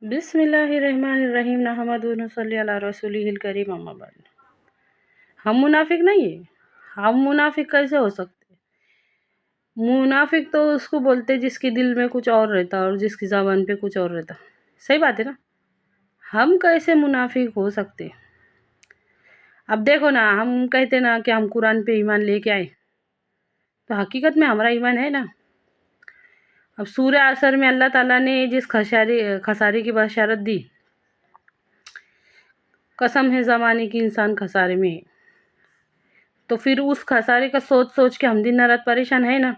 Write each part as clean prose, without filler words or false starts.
बिस्मिल्लाहिर्रहमानिर्रहीम नहमदुहु व नसल्ली अला रसूलिहिल करीम अम्मा बाद। हम मुनाफिक नहीं है। हम मुनाफिक कैसे हो सकते? मुनाफिक तो उसको बोलते जिसके दिल में कुछ और रहता और जिसकी ज़बान पे कुछ और रहता। सही बात है ना? हम कैसे मुनाफिक हो सकते? अब देखो ना, हम कहते ना कि हम कुरान पे ईमान लेके आए, तो हकीकत में हमारा ईमान है ना। अब सूरह असर में अल्लाह ताला ने जिस खसारे की बशारत दी, कसम है ज़माने की इंसान खसारे में है, तो फिर उस खसारे का सोच सोच के हम दिन रात परेशान है ना।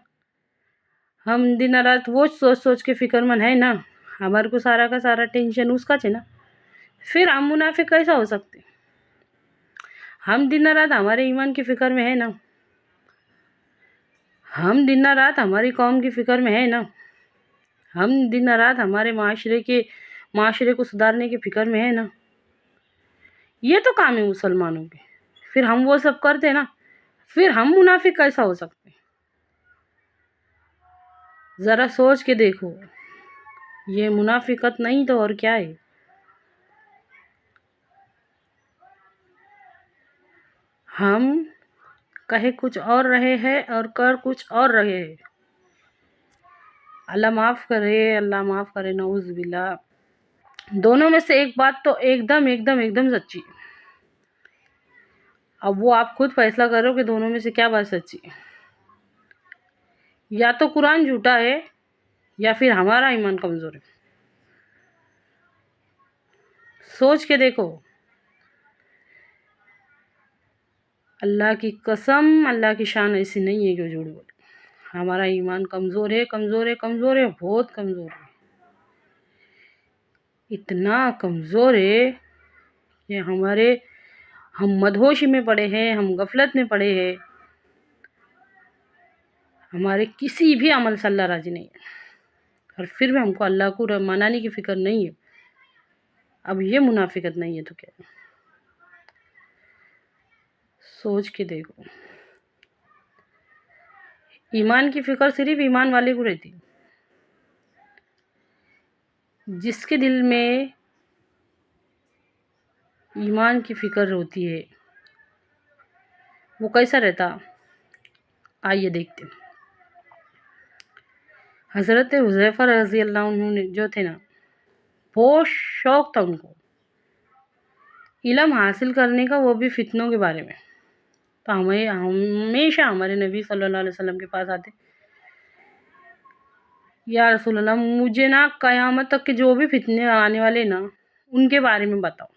हम दिन रात वो सोच सोच के फिक्रमंद है ना। हमारे को सारा का सारा टेंशन उसका है ना। फिर हम मुनाफिक कैसा हो सकते? हम दिन रात हमारे ईमान की फिक्र में है ना। हम दिन रात हमारी कौम की फिक्र में है ना। हम दिन रात हमारे माशरे को सुधारने की फिक्र में है ना। ये तो काम है मुसलमानों के। फिर हम वो सब करते ना, फिर हम मुनाफिक कैसा हो सकते? ज़रा सोच के देखो, ये मुनाफिकत नहीं तो और क्या है? हम कहे कुछ और रहे हैं और कर कुछ और रहे हैं। अल्लाह माफ़ करे नऊज़ बिल्लाह। दोनों में से एक बात तो एकदम सच्ची है। अब वो आप खुद फैसला करो कि दोनों में से क्या बात सच्ची है। या तो कुरान झूठा है या फिर हमारा ईमान कमज़ोर है। सोच के देखो। अल्लाह की कसम, अल्लाह की शान ऐसी नहीं है कि झूठ बोले। हमारा ईमान कमज़ोर है, बहुत कमज़ोर है। इतना कमज़ोर है कि हम मदहोशी में पड़े हैं, हम गफलत में पड़े हैं। हमारे किसी भी अमल से अल्लाह राज़ी नहीं है, और फिर भी हमको अल्लाह को मनाने की फ़िक्र नहीं है। अब ये मुनाफिकत नहीं है तो क्या है? सोच के देखो। ईमान की फ़िक्र सिर्फ ईमान वाले को रहती है। जिसके दिल में ईमान की फ़िक्र होती है, वो कैसा रहता? आइए देखते हैं। हज़रत हुज़ैफ़ा रज़ी अल्लाह अन्हु जो थे ना, बहुत शौक़ था उनको इल्म हासिल करने का, वो भी फितनों के बारे में। तो हमेशा हमारे नबी सल्लल्लाहु अलैहि वसल्लम के पास आते, या रसूल अल्लाह, मुझे ना क़यामत तक के जो भी फितने आने वाले ना, उनके बारे में बताओ।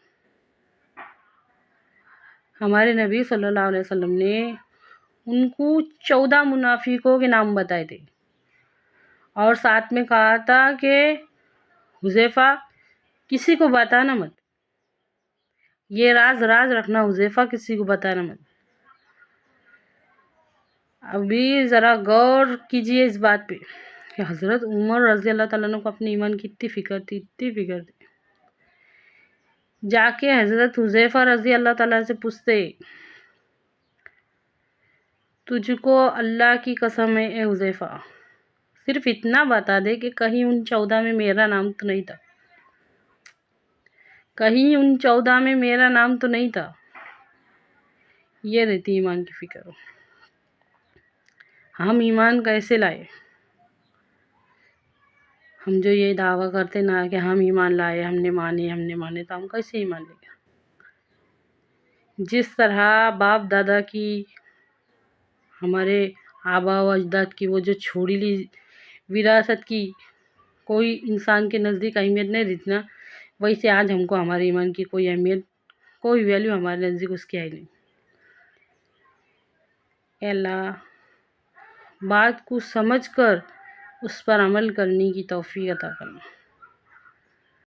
हमारे नबी सल्लल्लाहु अलैहि वसल्लम ने उनको 14 मुनाफिकों के नाम बताए थे, और साथ में कहा था कि हुज़ैफ़ा किसी को बताना मत, ये राज रखना, हुज़ैफ़ा किसी को बताना मत। अभी ज़रा गौर कीजिए इस बात पे कि हज़रत उमर रज़ी अल्लाह ताला अन्हु को अपने ईमान की इतनी फ़िक्र थी। जाके हज़रत हुज़ैफ़ा रज़ी अल्लाह ताला से पूछते, तुझको अल्लाह की कसम है ए हुज़ैफ़ा, सिर्फ इतना बता दे कि कहीं उन 14 में मेरा नाम तो नहीं था। कहीं उन 14 में मेरा नाम तो नहीं था। ये रहती ईमान की फ़िक्र। हम ईमान कैसे लाए? हम जो ये दावा करते ना कि हम ईमान लाए, हमने माने, तो हम कैसे ईमान लेंगे? जिस तरह बाप दादा की, हमारे आबा व अजदाद की वो जो छोड़ी ली विरासत की कोई इंसान के नज़दीक अहमियत नहीं रहती ना, वैसे आज हमको हमारे ईमान की कोई अहमियत, कोई वैल्यू हमारे नज़दीक उसकी है नहीं। अल्लाह बात को समझकर उस पर अमल करने की तौफ़ीक़ अता फरमा।